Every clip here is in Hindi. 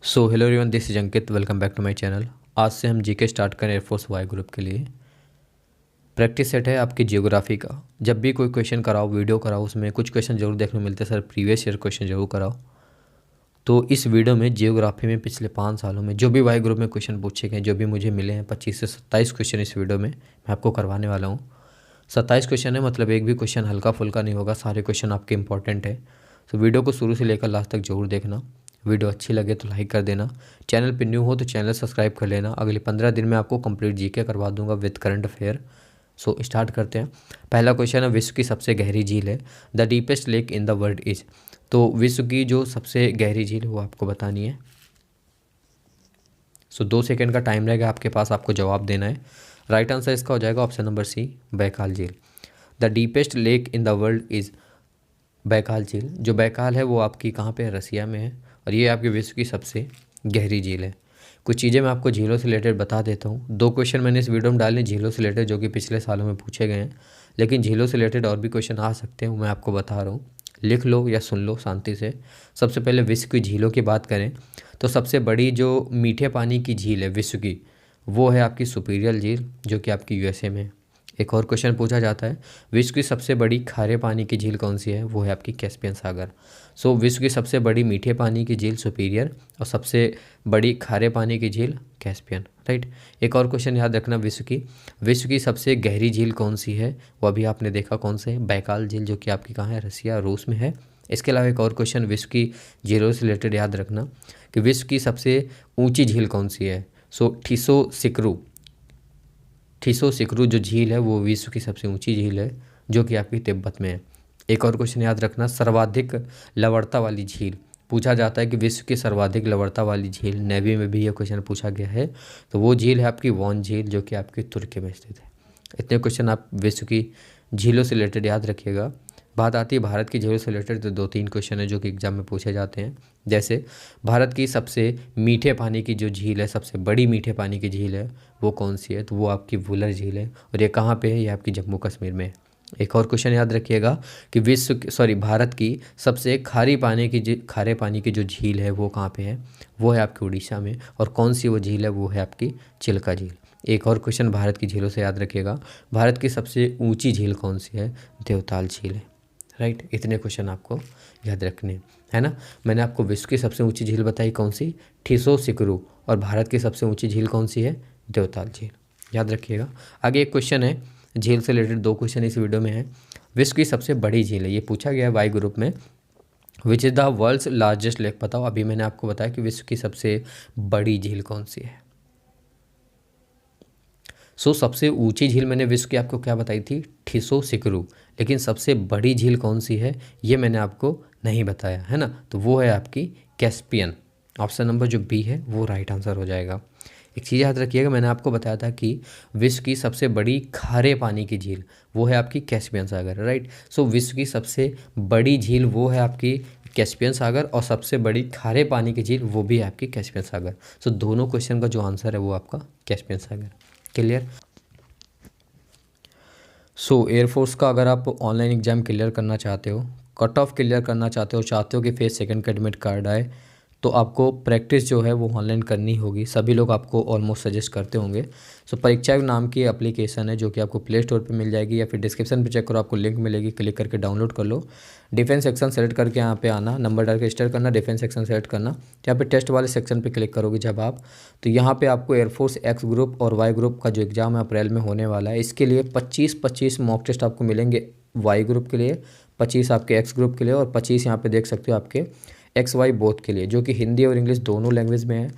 So hello everyone, this is Ankit. Welcome back to my channel. आज से हम जीके स्टार्ट करें एयरफोर्स वाई ग्रुप के लिए। प्रैक्टिस सेट है आपकी जियोग्राफी का। जब भी कोई क्वेश्चन कराओ, वीडियो कराओ, उसमें कुछ क्वेश्चन जरूर देखने को मिलते हैं, सर प्रीवियस ईयर क्वेश्चन जरूर कराओ। तो इस वीडियो में जियोग्राफी में पिछले 5 सालों में जो भी वाई ग्रुप में क्वेश्चन पूछे गए, जो भी मुझे मिले हैं, 25 से 27 क्वेश्चन इस वीडियो में मैं आपको करवाने वाला हूँ। 27 क्वेश्चन है, मतलब एक भी क्वेश्चन हल्का फुल्का नहीं होगा, सारे क्वेश्चन आपके इंपॉर्टेंट है। तो वीडियो को शुरू से लेकर लास्ट तक जरूर देखना। वीडियो अच्छी लगे तो लाइक कर देना। चैनल पे न्यू हो तो चैनल सब्सक्राइब कर लेना। अगले 15 दिन में आपको कंप्लीट जीके करवा दूंगा with current affair. So start करते हैं। पहला क्वेश्चन है, विश्व की सबसे गहरी झील है। The deepest lake in the world is. तो विश्व की जो सबसे गहरी झील है वो आपको बतानी है। सो 2 सेकंड का टाइम रहेगा आपके पास, आपको जवाब देना है। राइट आंसर इसका हो जाएगा ऑप्शन नंबर सी, बैकाल झील। The deepest lake in the world is Baikal झील। जो बैकाल है वो आपकी कहाँ पे है? रसिया में है, और ये आपके विश्व की सबसे गहरी झील है। कुछ चीज़ें मैं आपको झीलों से रिलेटेड बता देता हूँ। 2 क्वेश्चन मैंने इस वीडियो में डाले झीलों से रिलेटेड, जो कि पिछले सालों में पूछे गए हैं, लेकिन झीलों से रिलेटेड और भी क्वेश्चन आ सकते हैं, मैं आपको बता रहा हूँ। लिख लो या सुन लो शांति से। सबसे पहले विश्व की झीलों की बात करें तो सबसे बड़ी जो मीठे पानी की झील है विश्व की, वो है आपकी सुपीरियर झील, जो कि आपकी यूएसए में है। एक और क्वेश्चन पूछा जाता है, विश्व की सबसे बड़ी खारे पानी की झील कौन सी है? वो है आपकी कैस्पियन सागर। सो विश्व की सबसे बड़ी मीठे पानी की झील सुपीरियर, और सबसे बड़ी खारे पानी की झील कैस्पियन। राइट। एक और क्वेश्चन याद रखना, विश्व की सबसे गहरी झील कौन सी है? वो अभी आपने देखा कौन से है, बैकाल झील, जो कि आपकी कहाँ है? रसिया, रूस में है। इसके अलावा एक और क्वेश्चन विश्व की झीलों से रिलेटेड याद रखना कि विश्व की सबसे ऊंची झील कौन सी है? सो ठीसो सिकरू जो झील है वो विश्व की सबसे ऊंची झील है, जो कि आपकी तिब्बत में है। एक और क्वेश्चन याद रखना, सर्वाधिक लवणता वाली झील। पूछा जाता है कि विश्व की सर्वाधिक लवणता वाली झील, नेवी में भी यह क्वेश्चन पूछा गया है, तो वो झील है आपकी वॉन झील, जो कि आपकी तुर्की में स्थित है। इतने क्वेश्चन आप विश्व की झीलों से रिलेटेड याद रखिएगा। बात आती है भारत की झीलों से रिलेटेड, तो 2-3 क्वेश्चन है जो कि एग्जाम में पूछे जाते हैं। जैसे भारत की सबसे मीठे पानी की जो झील है, सबसे बड़ी मीठे पानी की झील है, वो कौन सी है? तो वो आपकी वुलर झील है, और ये कहाँ पे है? ये आपकी जम्मू कश्मीर में है। एक और क्वेश्चन याद रखिएगा कि भारत की सबसे खारे पानी की जो झील है वो कहाँ पे है? वो है आपकी उड़ीसा में, और कौन सी वो झील है? वो है आपकी चिल्का झील। एक और क्वेश्चन भारत की झीलों से याद रखिएगा, भारत की सबसे ऊंची झील कौन सी है? देवताल झील है। राइट। इतने क्वेश्चन आपको याद रखने है ना। मैंने आपको विश्व की सबसे ऊंची झील बताई कौन सी? ठीसो सिकरू। और भारत की सबसे ऊंची झील कौन सी है? देवताल झील। याद रखिएगा। आगे एक क्वेश्चन है झील से रिलेटेड, 2 क्वेश्चन इस वीडियो में है। विश्व की सबसे बड़ी झील है, ये पूछा गया है वाई ग्रुप में। Which is the world's largest lake. बताओ, अभी मैंने आपको बताया कि विश्व की सबसे बड़ी झील कौन सी है। सबसे ऊंची झील मैंने विश्व की आपको क्या बताई थी? ठीसो सिकरू। लेकिन सबसे बड़ी झील कौन सी है ये मैंने आपको नहीं बताया है ना, तो वो है आपकी कैस्पियन। ऑप्शन नंबर जो बी है वो राइट आंसर हो जाएगा। एक चीज़ याद रखिएगा, मैंने आपको बताया था कि विश्व की सबसे बड़ी खारे पानी की झील वो है आपकी कैस्पियन सागर। राइट। विश्व की सबसे बड़ी झील वो है आपकी कैस्पियन सागर, और सबसे बड़ी खारे पानी की झील वो भी है आपकी कैस्पियन सागर। दोनों क्वेश्चन का जो आंसर है वो आपका कैस्पियन सागर। क्लियर। एयरफोर्स का अगर आप ऑनलाइन एग्ज़ाम क्लियर करना चाहते हो, कट ऑफ क्लियर करना चाहते हो कि फेज 2 का एडमिट कार्ड आए, तो आपको प्रैक्टिस जो है वो ऑनलाइन करनी होगी। सभी लोग आपको ऑलमोस्ट सजेस्ट करते होंगे। परीक्षा नाम की एप्लीकेशन है जो कि आपको प्ले स्टोर पे मिल जाएगी, या फिर डिस्क्रिप्शन पे चेक करो, आपको लिंक मिलेगी, क्लिक करके डाउनलोड कर लो। डिफेंस सेक्शन सेलेक्ट करके यहाँ पे आना, नंबर डाल के रजिस्टर करना, डिफेंस सेक्शन सेलेक्ट करना। यहाँ पे टेस्ट वाले सेक्शन पे क्लिक करोगे जब आप, तो यहाँ पे आपको एयरफोर्स एक्स ग्रुप और वाई ग्रुप का जो एग्ज़ाम है अप्रैल में होने वाला है, इसके लिए 25 मॉक टेस्ट आपको मिलेंगे। वाई ग्रुप के लिए 25 आपके एक्स ग्रुप के लिए, और 25 यहाँ पे देख सकते हो आपके एक्स वाई बोथ के लिए, जो कि हिंदी और इंग्लिश दोनों लैंग्वेज में है।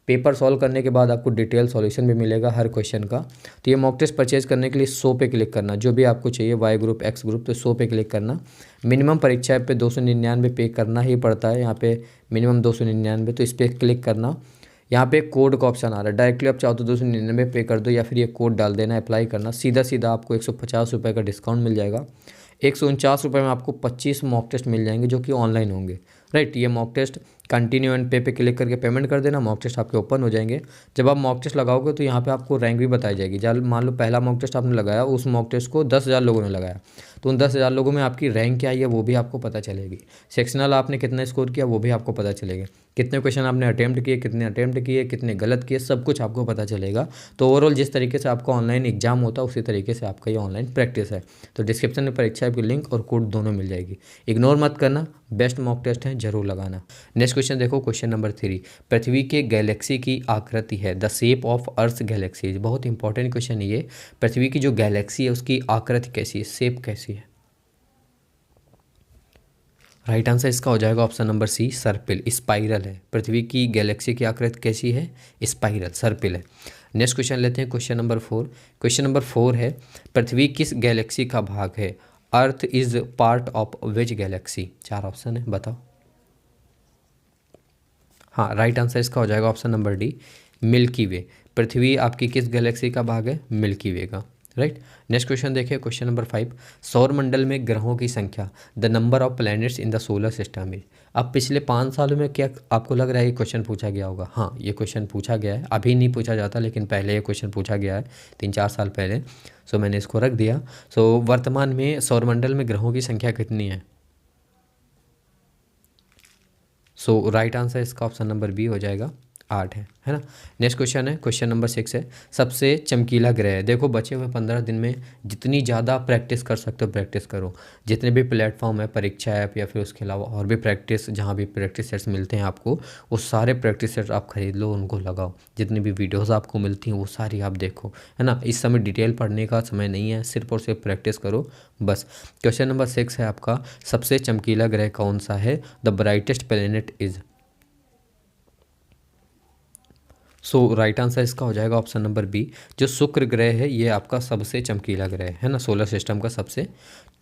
पेपर सॉल्व करने के बाद आपको डिटेल सॉल्यूशन भी मिलेगा हर क्वेश्चन का। तो ये मॉक टेस्ट परचेज करने के लिए 100 पे क्लिक करना, जो भी आपको चाहिए वाई ग्रुप एक्स ग्रुप, तो 100 पे क्लिक करना। मिनिमम परीक्षा पे 299 पे करना ही पड़ता है, यहाँ पे मिनिमम 299, तो इस पर क्लिक करना। यहाँ पे कोड का ऑप्शन आ रहा है, डायरेक्टली आप चाहो तो 299 पे कर दो, या फिर ये कोड डाल देना, अप्लाई करना, सीधा सीधा आपको 150 रुपये का डिस्काउंट मिल जाएगा। 149 रुपये में आपको 25 मॉक टेस्ट मिल जाएंगे जो कि ऑनलाइन होंगे। राइट। ये मॉक टेस्ट कंटिन्यू एंड पे क्लिक करके पेमेंट कर देना, मॉक टेस्ट आपके ओपन हो जाएंगे। जब आप मॉक टेस्ट लगाओगे तो यहाँ पे आपको रैंक भी बताई जाएगी। जब मान लो पहला मॉक टेस्ट आपने लगाया, उस मॉक टेस्ट को 10,000 लोगों ने लगाया, तो उन 10,000 लोगों में आपकी रैंक क्या आई है वो भी आपको पता चलेगी। सेक्शनल आपने कितना स्कोर किया वो भी आपको पता चलेगा। कितने क्वेश्चन आपने अटेम्प्ट किए, कितने गलत किए, सब कुछ आपको पता चलेगा। तो ओवरऑल जिस तरीके से आपका ऑनलाइन एग्जाम होता है उसी तरीके से आपका ये ऑनलाइन प्रैक्टिस है। तो डिस्क्रिप्शन में परीक्षा की लिंक और कोड दोनों मिल जाएगी। इग्नोर मत करना, बेस्ट मॉक टेस्ट है, जरूर लगाना। नेक्स्ट क्वेश्चन देखो, क्वेश्चन नंबर 3। पृथ्वी के गैलेक्सी की आकृति है, the shape of earth Galaxy. बहुत इंपॉर्टेंट क्वेश्चन है ये। पृथ्वी की जो गैलेक्सी है उसकी आकृति कैसी है, शेप कैसी है? राइट आंसर इसका हो जाएगा ऑप्शन नंबर सी, सर्पिल, स्पाइरल है। पृथ्वी की गैलेक्सी की आकृति कैसी है? स्पाइरल, सर्पिल है। नेक्स्ट क्वेश्चन लेते हैं, क्वेश्चन नंबर 4। क्वेश्चन नंबर 4 है, पृथ्वी किस गैलेक्सी का भाग है? Earth is part of which Galaxy? 4 option है, बताओ। हाँ, राइट आंसर इसका हो जाएगा ऑप्शन नंबर डी, मिल्की वे। पृथ्वी आपकी किस गैलेक्सी का भाग है? मिल्की वे का, राइट। नेक्स्ट क्वेश्चन देखिए, क्वेश्चन नंबर 5। सौर मंडल में ग्रहों की संख्या, the number of planets in the solar system is. अब पिछले 5 सालों में क्या आपको लग रहा है ये क्वेश्चन पूछा गया होगा? हाँ, ये क्वेश्चन पूछा गया है। अभी नहीं पूछा जाता, लेकिन पहले ये क्वेश्चन पूछा गया है 3-4 साल पहले। सो मैंने इसको रख दिया। सो वर्तमान में सौरमंडल में ग्रहों की संख्या कितनी है? सो राइट आंसर इसका ऑप्शन नंबर बी हो जाएगा, 8 है ना। नेक्स्ट क्वेश्चन है, क्वेश्चन नंबर 6 है, सबसे चमकीला ग्रह है। देखो बचे हुए 15 दिन में जितनी ज़्यादा प्रैक्टिस कर सकते हो प्रैक्टिस करो। जितने भी प्लेटफॉर्म है, परीक्षा ऐप या फिर उसके अलावा और भी प्रैक्टिस, जहाँ भी प्रैक्टिस सेट्स मिलते हैं आपको, वो सारे प्रैक्टिस सेट्स आप खरीद लो, उनको लगाओ। जितनी भी वीडियोज़ आपको मिलती हैं वो सारी आप देखो, है ना। इस समय डिटेल पढ़ने का समय नहीं है, सिर्फ और सिर्फ प्रैक्टिस करो बस। क्वेश्चन नंबर 6 है आपका, सबसे चमकीला ग्रह कौन सा है? The brightest planet is. So right answer इसका हो जाएगा ऑप्शन नंबर बी, जो शुक्र ग्रह है ये आपका सबसे चमकीला ग्रह है ना, सोलर सिस्टम का सबसे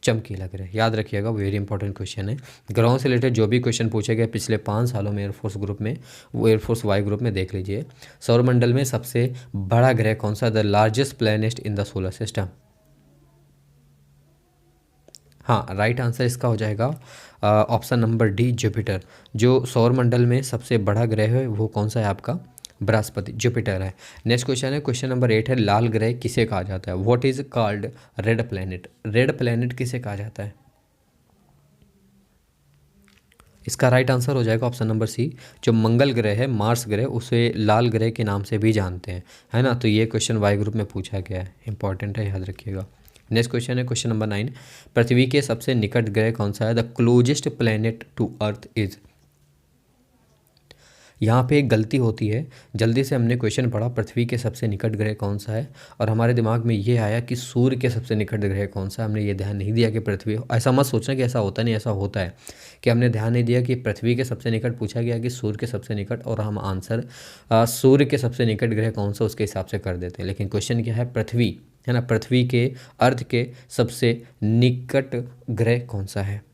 चमकीला ग्रह। याद रखिएगा, वेरी इंपॉर्टेंट क्वेश्चन है। ग्रहों से रिलेटेड जो भी क्वेश्चन पूछे गए पिछले 5 सालों में एयरफोर्स ग्रुप में, वो एयरफोर्स वाई ग्रुप में देख लीजिए। सौरमंडल में सबसे बड़ा ग्रह कौन सा? The largest planet in the solar system. हाँ, राइट आंसर इसका हो जाएगा ऑप्शन नंबर डी, जुपिटर। जो सौरमंडल में सबसे बड़ा ग्रह है वो कौन सा है आपका? बृहस्पति, जुपिटर है। नेक्स्ट क्वेश्चन है, क्वेश्चन नंबर 8 है, लाल ग्रह किसे कहा जाता है? What is called red planet? Red planet किसे कहा जाता है? इसका राइट आंसर हो जाएगा ऑप्शन नंबर सी, जो मंगल ग्रह है, मार्स ग्रह, उसे लाल ग्रह के नाम से भी जानते हैं, है ना। तो ये क्वेश्चन वाई ग्रुप में पूछा गया है, इंपॉर्टेंट है, याद रखिएगा। नेक्स्ट क्वेश्चन है, क्वेश्चन नंबर 9। पृथ्वी के सबसे निकट ग्रह कौन सा है? The closest planet to earth is. यहाँ पे एक गलती होती है, जल्दी से हमने क्वेश्चन पढ़ा पृथ्वी के सबसे निकट ग्रह कौन सा है, और हमारे दिमाग में ये आया कि सूर्य के सबसे निकट ग्रह कौन सा है। हमने ये ध्यान नहीं दिया कि पृथ्वी, ऐसा मत सोचना कि ऐसा होता नहीं, ऐसा होता है कि हमने ध्यान नहीं दिया कि पृथ्वी के सबसे निकट पूछा गया कि सूर्य के सबसे निकट, और हम आंसर सूर्य के सबसे निकट ग्रह कौन सा उसके हिसाब से कर देते हैं। लेकिन क्वेश्चन क्या है? पृथ्वी, है ना। पृथ्वी के अर्थ के सबसे निकट ग्रह कौन सा है?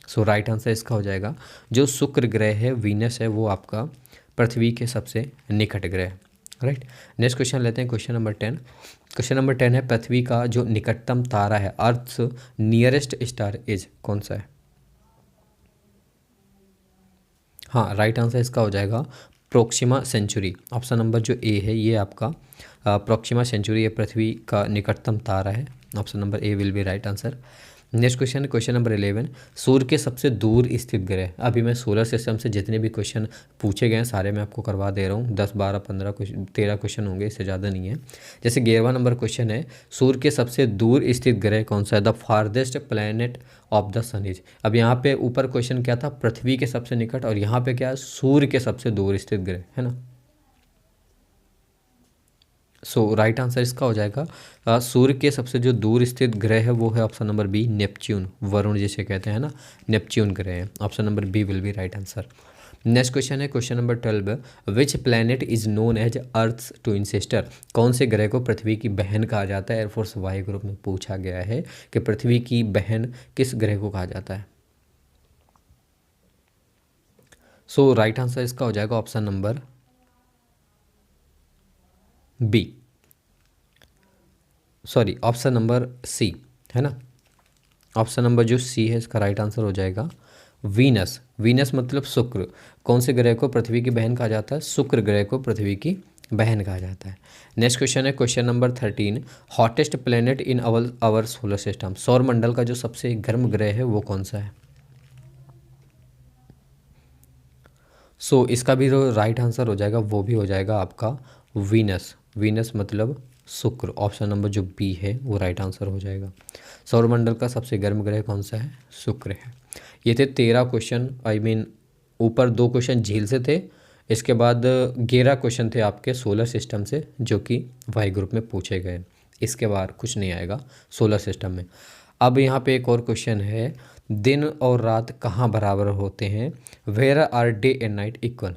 सो राइट आंसर इसका हो जाएगा, जो शुक्र ग्रह है, वीनस है, वो आपका पृथ्वी के सबसे निकट ग्रह, राइट। नेक्स्ट क्वेश्चन लेते हैं, क्वेश्चन नंबर 10। क्वेश्चन नंबर 10 है, पृथ्वी का जो निकटतम तारा है, अर्थ नियरेस्ट स्टार इज, कौन सा है? हाँ, राइट आंसर इसका हो जाएगा प्रोक्सिमा सेंचुरी। ऑप्शन नंबर जो ए है ये आपका प्रोक्सिमा सेंचुरी, ये पृथ्वी का निकटतम तारा है। Option number A will be right answer. Next question, question number 11। सूर्य के सबसे दूर स्थित ग्रह। अभी मैं सोलर सिस्टम से जितने भी क्वेश्चन पूछे गए हैं सारे मैं आपको करवा दे रहा हूँ। 10, 12, 15 13 क्वेश्चन होंगे, इससे ज़्यादा नहीं है। जैसे 11वां नंबर क्वेश्चन है, सूर्य के सबसे दूर स्थित ग्रह कौन सा है? The farthest planet of the sun is. अब यहाँ पे ऊपर क्वेश्चन क्या था? पृथ्वी के सबसे निकट, और यहाँ पे क्या है? सूर्य के सबसे दूर स्थित ग्रह, है ना। सो राइट आंसर इसका हो जाएगा सूर्य के सबसे जो दूर स्थित ग्रह है वो है option number B, Neptune, Varuna जिसे कहते हैं ना, नेपच्यून ग्रह है। Option number B will be right answer. Next question है, question number 12। Which planet is known as Earth twin sister. कौन से ग्रह को पृथ्वी की बहन कहा जाता है? एयरफोर्स वाई ग्रुप में पूछा गया है कि पृथ्वी की बहन किस ग्रह को कहा जाता है। सो राइट आंसर इसका हो जाएगा option number B, sorry option number C, है ना। ऑप्शन नंबर जो सी है इसका राइट आंसर हो जाएगा वीनस, वीनस मतलब शुक्र। कौन से ग्रह को पृथ्वी की बहन कहा जाता है? शुक्र ग्रह को पृथ्वी की बहन कहा जाता है। नेक्स्ट क्वेश्चन है question number 13, hottest planet in our solar system. सौर मंडल का जो सबसे गर्म ग्रह है वो कौन सा है? इसका भी जो राइट आंसर हो जाएगा वो भी हो जाएगा आपका वीनस। वीनस मतलब शुक्र। ऑप्शन नंबर जो बी है वो राइट आंसर हो जाएगा। सौरमंडल का सबसे गर्म ग्रह कौन सा है? शुक्र है। ये थे 13 क्वेश्चन, आई मीन ऊपर 2 क्वेश्चन झील से थे, इसके बाद 11 क्वेश्चन थे आपके सोलर सिस्टम से जो कि वाई ग्रुप में पूछे गए। इसके बाद कुछ नहीं आएगा सोलर सिस्टम में। अब यहाँ पे एक और क्वेश्चन है, दिन और रात कहाँ बराबर होते हैं? Where are day and night equal?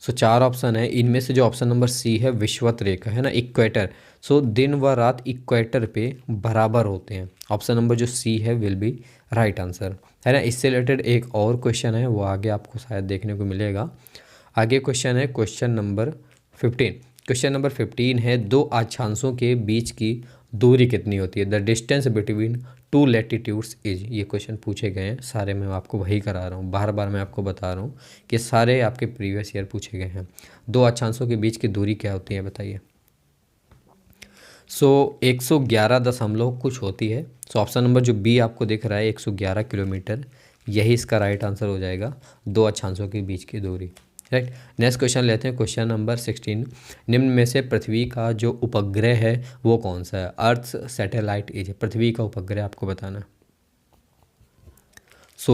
4 option है, इनमें से जो ऑप्शन नंबर सी है विषुवत रेखा है ना, इक्वेटर। दिन व रात इक्वेटर पे बराबर होते हैं। ऑप्शन नंबर जो सी है विल बी राइट आंसर, है ना। इससे रिलेटेड एक और क्वेश्चन है, वो आगे आपको शायद देखने को मिलेगा। आगे क्वेश्चन है क्वेश्चन नंबर 15। क्वेश्चन नंबर 15 है, दो अक्षांशों के बीच की दूरी कितनी होती है? The distance between two latitudes is. ये क्वेश्चन पूछे गए हैं सारे, मैं आपको वही करा रहा हूँ, बार बार मैं आपको बता रहा हूँ कि सारे आपके प्रीवियस ईयर पूछे गए हैं। दो अक्षांशों के बीच की दूरी क्या होती है बताइए? 111 कुछ होती है। ऑप्शन नंबर जो बी आपको दिख रहा है 111 किलोमीटर, यही इसका राइट आंसर हो जाएगा, दो अक्षांशों के बीच की दूरी। राइट। नेक्स्ट क्वेश्चन लेते हैं, क्वेश्चन नंबर 16। निम्न में से पृथ्वी का जो उपग्रह है वो कौन सा है? अर्थ सैटेलाइट इज। पृथ्वी का उपग्रह आपको बताना है।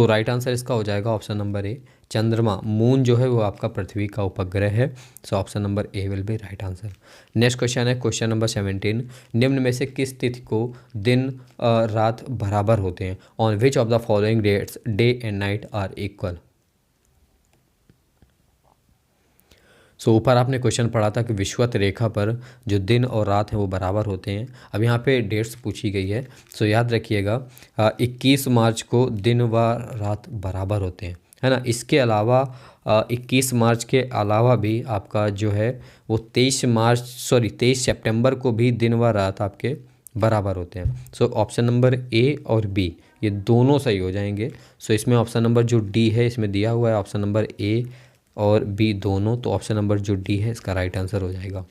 राइट आंसर इसका हो जाएगा ऑप्शन नंबर ए, चंद्रमा। मून जो है वो आपका पृथ्वी का उपग्रह है। Option number A will be right answer. Next question है क्वेश्चन नंबर 17। निम्न में से किस तिथि को दिन रात बराबर होते हैं? On which of the following dates day and night are equal? ऊपर आपने क्वेश्चन पढ़ा था कि विषुवत रेखा पर जो दिन और रात हैं वो बराबर होते हैं। अब यहाँ पे डेट्स पूछी गई है, याद रखिएगा 21 मार्च को दिन व रात बराबर होते हैं, है ना। इसके अलावा 21 मार्च के अलावा भी आपका जो है वो 23 सितंबर को भी दिन व रात आपके बराबर होते हैं। ऑप्शन नंबर ए और बी ये दोनों सही हो जाएंगे। इसमें ऑप्शन नंबर जो डी है इसमें दिया हुआ है ऑप्शन नंबर ए और बी दोनों, तो ऑप्शन नंबर जो डी है इसका राइट आंसर हो जाएगा।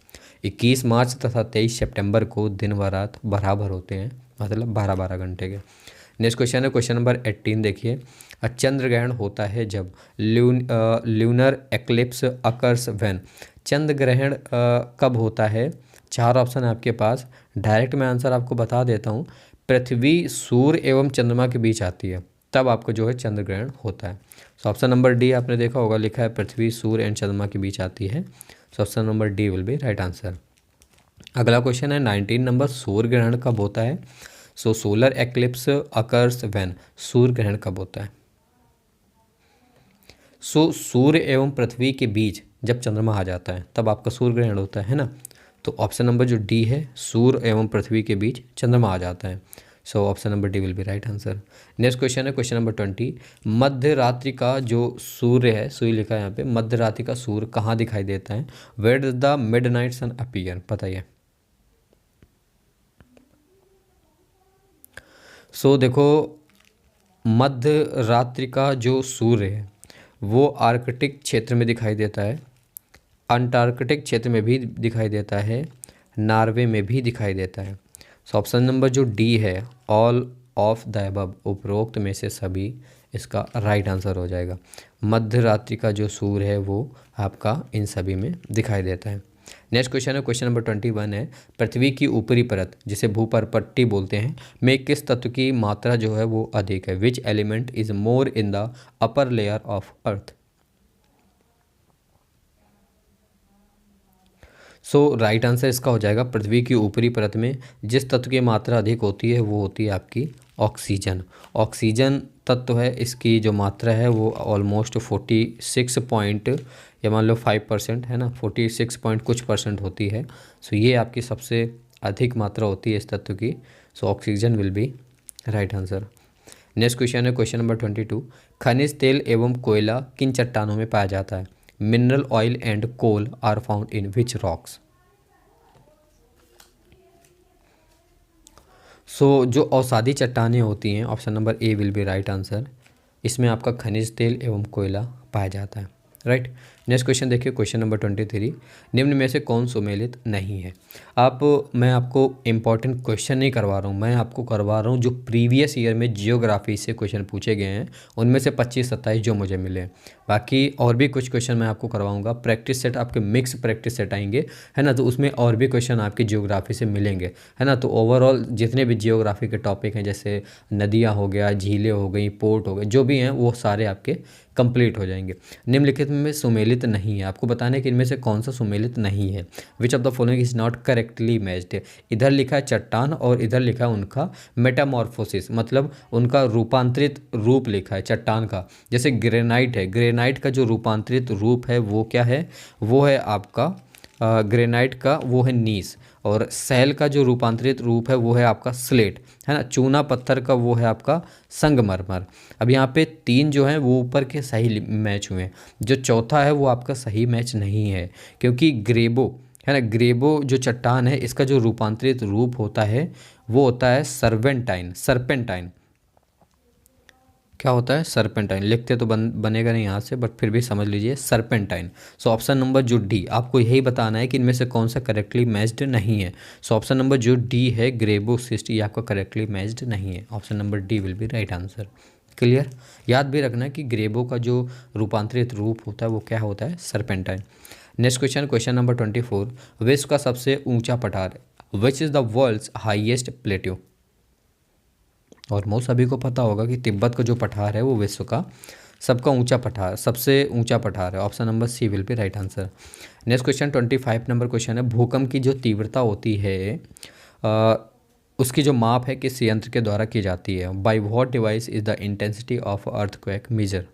21 मार्च तथा 23 सितंबर को दिन व रात बराबर होते हैं, मतलब 12-12 घंटे के। नेक्स्ट क्वेश्चन है क्वेश्चन नंबर 18। देखिए, चंद्र ग्रहण होता है जब ल्यूनर एक्लिप्स अकर्स व्हेन। चंद्र ग्रहण कब होता है? 4 ऑप्शन है आपके पास, डायरेक्ट मैं आंसर आपको बता देता हूँ। पृथ्वी सूर्य एवं चंद्रमा के बीच आती है तब आपको जो है चंद्र ग्रहण होता है। ऑप्शन नंबर डी आपने देखा होगा, लिखा है पृथ्वी सूर्य एंड चंद्रमा के बीच आती है। Option number D will be right answer. अगला क्वेश्चन है 19 नंबर, सूर्य ग्रहण कब होता है? Solar eclipse occurs when. सूर्य ग्रहण कब होता है? सूर्य एवं पृथ्वी के बीच जब चंद्रमा आ जाता है तब आपका सूर्य ग्रहण होता है ना। तो ऑप्शन नंबर जो डी है, सूर्य एवं पृथ्वी के बीच चंद्रमा आ जाता है। Option number D will be right answer. Next question है क्वेश्चन नंबर 20। मध्य रात्रि का जो सूर्य है, सूर्य लिखा है यहाँ पे, मध्य रात्रि का सूर्य कहाँ दिखाई देता है? Where does the midnight sun appear? बताइए। देखो, मध्य रात्रि का जो सूर्य है वो आर्कटिक क्षेत्र में दिखाई देता है, अंटार्कटिक क्षेत्र में भी दिखाई देता है, नॉर्वे में भी दिखाई देता है। ऑप्शन नंबर जो डी है, ऑल ऑफ द अबव, उपरोक्त में से सभी, इसका राइट आंसर हो जाएगा। मध्य रात्रि का जो सूर्य है वो आपका इन सभी में दिखाई देता है। नेक्स्ट क्वेश्चन है क्वेश्चन नंबर 21 है, पृथ्वी की ऊपरी परत जिसे भूपरपट्टी बोलते हैं में किस तत्व की मात्रा जो है वो अधिक है? Which element is more in the upper layer of earth? Right answer इसका हो जाएगा, पृथ्वी की ऊपरी परत में जिस तत्व की मात्रा अधिक होती है वो होती है आपकी ऑक्सीजन। ऑक्सीजन तत्व है, इसकी जो मात्रा है वो ऑलमोस्ट 46 पॉइंट या मान लो 5% है ना, 46 पॉइंट कुछ % होती है। ये आपकी सबसे अधिक मात्रा होती है इस तत्व की। Oxygen will be right answer. Next question है क्वेश्चन नंबर 22। खनिज तेल एवं कोयला किन चट्टानों में पाया जाता है? Mineral oil and coal are found in which rocks? जो अवसादी चट्टानें होती हैं, option number A will be right answer. इसमें आपका खनिज तेल एवं कोयला पाया जाता है, राइट। नेक्स्ट क्वेश्चन देखिए, क्वेश्चन नंबर 23, निम्न में से कौन सुमेलित नहीं है। मैं आपको इम्पॉर्टेंट क्वेश्चन नहीं करवा रहा हूँ, मैं आपको करवा रहा हूँ जो प्रीवियस ईयर में जियोग्राफी से क्वेश्चन पूछे गए हैं, उनमें से 25-27 जो मुझे मिले। बाकी और भी कुछ क्वेश्चन मैं आपको करवाऊँगा। प्रैक्टिस सेट आपके मिक्स प्रैक्टिस सेट आएंगे, है ना, तो उसमें और भी क्वेश्चन आपके जियोग्राफी से मिलेंगे, है ना। तो ओवरऑल जितने भी जियोग्राफी के टॉपिक हैं, जैसे नदियाँ हो गया, झीलें हो गई, पोर्ट हो गए, जो भी हैं वो सारे आपके कंप्लीट हो जाएंगे। निम्नलिखित में सुमेलित नहीं है, आपको बताना है कि इनमें से कौन सा सुमेलित नहीं है। Which of the following is not correctly matched. इधर लिखा है चट्टान और इधर लिखा है उनका मेटामॉर्फोसिस, मतलब उनका रूपांतरित रूप लिखा है चट्टान का। जैसे ग्रेनाइट है, ग्रेनाइट का जो रूपांतरित रूप है वो क्या है, वो है आपका ग्रेनाइट का वो है नीस, और सैल का जो रूपांतरित रूप है वो है आपका स्लेट, है ना। चूना पत्थर का वो है आपका संगमरमर। अब यहाँ पे 3 जो हैं वो ऊपर के सही मैच हुए हैं, जो चौथा है वो आपका सही मैच नहीं है, क्योंकि ग्रेबो, है ना, ग्रेबो जो चट्टान है इसका जो रूपांतरित रूप होता है वो होता है सर्पेंटाइन। सर्पेंटाइन क्या होता है, सर्पेंटाइन। लिखते तो बनेगा नहीं यहाँ से, बट फिर भी समझ लीजिए सर्पेंटाइन। सो ऑप्शन नंबर जो डी, आपको यही बताना है कि इनमें से कौन सा करेक्टली मैच्ड नहीं है। सो ऑप्शन नंबर जो डी है ग्रेबोसिस्ट, ये आपका करेक्टली मैच्ड नहीं है। Option number D will be right answer. Clear. याद भी रखना है कि ग्रेबो का जो रूपांतरित रूप होता है वो क्या होता है, serpentine. Next question, question number 24, विश्व का सबसे ऊंचा पठार, which is the world's highest plateau. Almost सभी को पता होगा कि तिब्बत का जो पठार है वो विश्व का सबका ऊंचा पठार, सबसे ऊंचा पठार है। Option number C will be right answer. Next question 25 number question है, भूकंप की जो तीव्रता होती है उसकी जो माप है किस यंत्र के द्वारा की जाती है। By what device is the intensity of earthquake measure.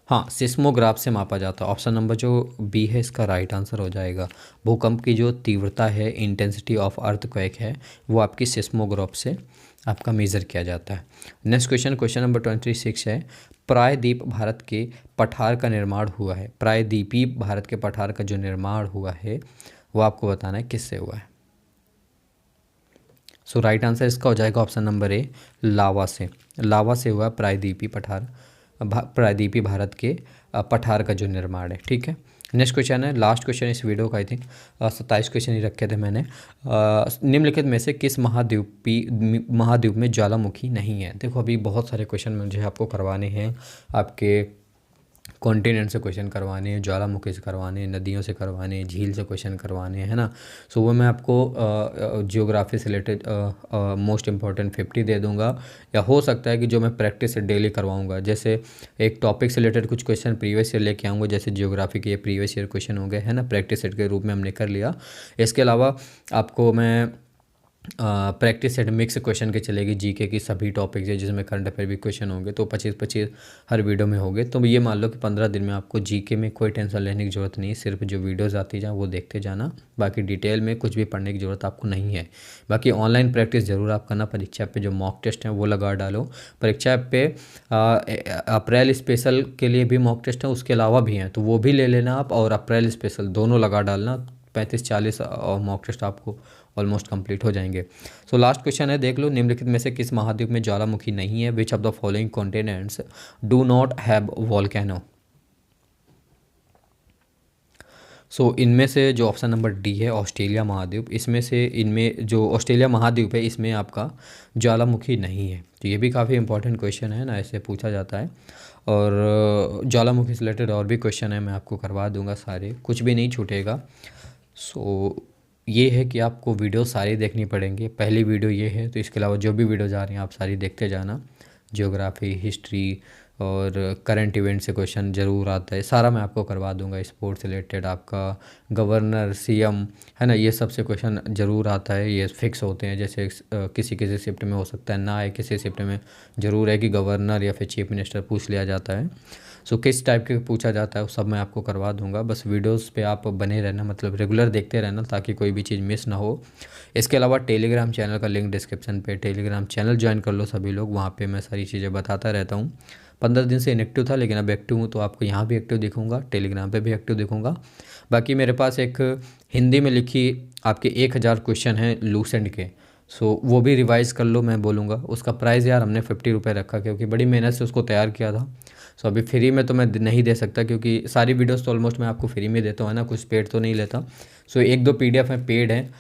हाँ, सिस्मोग्राफ से मापा जाता है। ऑप्शन नंबर जो बी है इसका राइट आंसर हो जाएगा। भूकंप की जो तीव्रता है, इंटेंसिटी ऑफ अर्थक्वेक है, वो आपकी सिस्मोग्राफ से आपका मेज़र किया जाता है। नेक्स्ट क्वेश्चन, क्वेश्चन नंबर 26 है, प्रायद्वीप भारत के पठार का निर्माण हुआ है। प्रायद्वीपी भारत के पठार का जो निर्माण हुआ है वो आपको बताना है किससे हुआ है। सो राइट आंसर इसका हो जाएगा ऑप्शन नंबर ए, लावा से। लावा से हुआ प्रायद्वीपी पठार, प्रायद्वीपी भारत के पठार का जो निर्माण है, ठीक है। नेक्स्ट क्वेश्चन है, लास्ट क्वेश्चन इस वीडियो का, आई थिंक 27 क्वेश्चन ही रखे थे मैंने। निम्नलिखित में से किस महाद्वीप में ज्वालामुखी नहीं है। देखो अभी बहुत सारे क्वेश्चन मुझे आपको करवाने हैं, आपके कॉन्टिनेंट से क्वेश्चन करवाने हैं, ज्वालामुखी से करवाने हैं, नदियों से करवाने हैं, झील से क्वेश्चन करवाने हैं, है ना। सो वो मैं आपको जियोग्राफी से रिलेटेड मोस्ट इंपॉर्टेंट 50 दे दूंगा, या हो सकता है कि जो मैं प्रैक्टिस से डेली करवाऊंगा, जैसे एक टॉपिक से रिलेटेड कुछ क्वेश्चन प्रीवियस ईयर लेके आऊँगा, जैसे जियोग्राफी के ये प्रीवियस ईयर क्वेश्चन हो गए, है ना, प्रैक्टिस सेट के रूप में हमने कर लिया। इसके अलावा आपको मैं प्रैक्टिस सेट मिक्स क्वेश्चन के चलेगी, जीके की सभी टॉपिक्स है जिसमें करंट अफेयर भी क्वेश्चन होंगे, तो 25-25 हर वीडियो में होंगे। तो ये मान लो कि 15 दिन में आपको जीके में कोई टेंशन लेने की ज़रूरत नहीं है, सिर्फ जो वीडियोस आती जाए वो देखते जाना, बाकी डिटेल में कुछ भी पढ़ने की ज़रूरत आपको नहीं है। बाकी ऑनलाइन प्रैक्टिस ज़रूर आप करना, परीक्षा पे जो मॉक टेस्ट हैं वो लगा डालो। परीक्षा पे अप्रैल स्पेशल के लिए भी मॉक टेस्ट है, उसके अलावा भी हैं तो वो भी ले लेना आप, और अप्रैल स्पेशल दोनों लगा डालना। 35-40 मॉक टेस्ट आपको ऑलमोस्ट कंप्लीट हो जाएंगे। सो लास्ट क्वेश्चन है, देख लो, निम्नलिखित में से किस महाद्वीप में ज्वालामुखी नहीं है। Which of the following continents do not have volcano. So इनमें से जो ऑप्शन नंबर डी है ऑस्ट्रेलिया महाद्वीप, इसमें से इनमें जो ऑस्ट्रेलिया महाद्वीप है इसमें आपका ज्वालामुखी नहीं है। तो ये भी काफ़ी इंपॉर्टेंट क्वेश्चन है ना, ऐसे पूछा जाता है। और ज्वालामुखी से रिलेटेड और भी क्वेश्चन है, मैं आपको करवा दूंगा सारे, कुछ भी नहीं छूटेगा। सो ये है कि आपको वीडियो सारी देखनी पड़ेंगी। पहली वीडियो ये है, तो इसके अलावा जो भी वीडियोज़ आ रही हैं आप सारी देखते जाना। जियोग्राफी, हिस्ट्री और करंट इवेंट से क्वेश्चन ज़रूर आता है, सारा मैं आपको करवा दूंगा। स्पोर्ट्स से रिलेटेड आपका गवर्नर, सीएम, है ना, ये सब से क्वेश्चन ज़रूर आता है, ये फिक्स होते हैं। जैसे किसी किसी शिफ्ट में हो सकता है ना आए, किसी शिफ्ट में ज़रूर है कि गवर्नर या फिर चीफ मिनिस्टर पूछ लिया जाता है। सो किस टाइप के पूछा जाता है वो सब मैं आपको करवा दूंगा। बस वीडियोस पे आप बने रहना, मतलब रेगुलर देखते रहना ताकि कोई भी चीज़ मिस ना हो। इसके अलावा टेलीग्राम चैनल का लिंक डिस्क्रिप्शन पे, टेलीग्राम चैनल ज्वाइन कर लो सभी लोग, वहाँ पे मैं सारी चीज़ें बताता रहता हूँ। 15 दिन से इनएक्टिव था लेकिन अब एक्टिव हूँ, तो आपको यहाँ भी एक्टिव दिखूँगा, टेलीग्राम पे भी एक्टिव दिखूँगा। बाकी मेरे पास एक हिंदी में लिखी आपके 1000 क्वेश्चन हैं लूसेंट के, सो वो भी रिवाइज़ कर लो मैं बोलूँगा। उसका प्राइस यार हमने 50 रुपये रखा क्योंकि बड़ी मेहनत से उसको तैयार किया था। सो अभी फ्री में तो मैं नहीं दे सकता क्योंकि सारी वीडियोस तो ऑलमोस्ट मैं आपको फ्री में देता हूँ, है ना, कुछ पेड तो नहीं लेता। सो एक दो PDF में पेड हैं,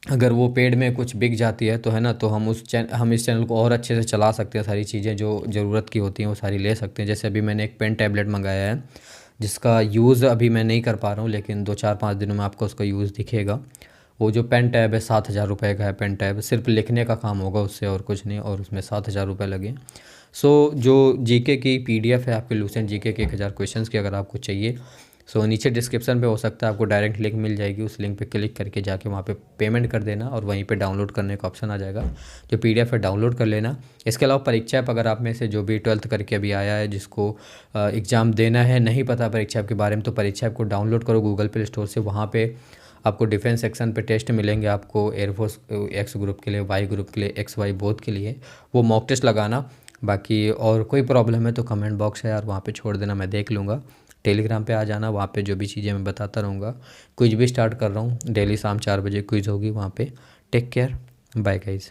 अगर वो पेड में कुछ बिक जाती है तो, है ना, तो हम हम इस चैनल को और अच्छे से चला सकते हैं। सारी चीज़ें जो ज़रूरत की होती हैं वो सारी ले सकते हैं। जैसे अभी मैंने एक पेन टैबलेट मंगाया है जिसका यूज़ अभी मैं नहीं कर पा रहा हूँ, लेकिन 2-4-5 दिनों में आपको उसका यूज़ दिखेगा। वो जो पेन टैब है 7,000 रुपये का है पेन टैब, सिर्फ लिखने का काम होगा उससे और कुछ नहीं, और उसमें 7,000 रुपये लगे। सो जो जीके की PDF है आपके लूसेंट जीके के 1000 क्वेश्चंस की, अगर आपको चाहिए सो नीचे डिस्क्रिप्शन पे हो सकता है आपको डायरेक्ट लिंक मिल जाएगी, उस लिंक पे क्लिक करके जाके वहाँ पे पेमेंट कर देना और वहीं पे डाउनलोड करने का ऑप्शन आ जाएगा, जो PDF है डाउनलोड कर लेना। इसके अलावा परीक्षा ऐप, अगर आप में से जो भी 12th करके अभी आया है जिसको एग्ज़ाम देना है, नहीं पता परीक्षा ऐप के बारे में, तो परीक्षा ऐप को डाउनलोड करो गूगल प्ले स्टोर से। वहाँ पे आपको डिफेंस सेक्शन पे टेस्ट मिलेंगे, आपको एयरफोर्स X ग्रुप के लिए, Y ग्रुप के लिए, XY बोथ के लिए, वो मॉक टेस्ट लगाना। बाकी और कोई प्रॉब्लम है तो कमेंट बॉक्स है यार वहाँ पे छोड़ देना, मैं देख लूँगा। टेलीग्राम पे आ जाना, वहाँ पे जो भी चीज़ें मैं बताता रहूँगा। क्विज भी स्टार्ट कर रहा हूँ डेली शाम 4 बजे क्विज होगी वहाँ पे। Take care, bye guys.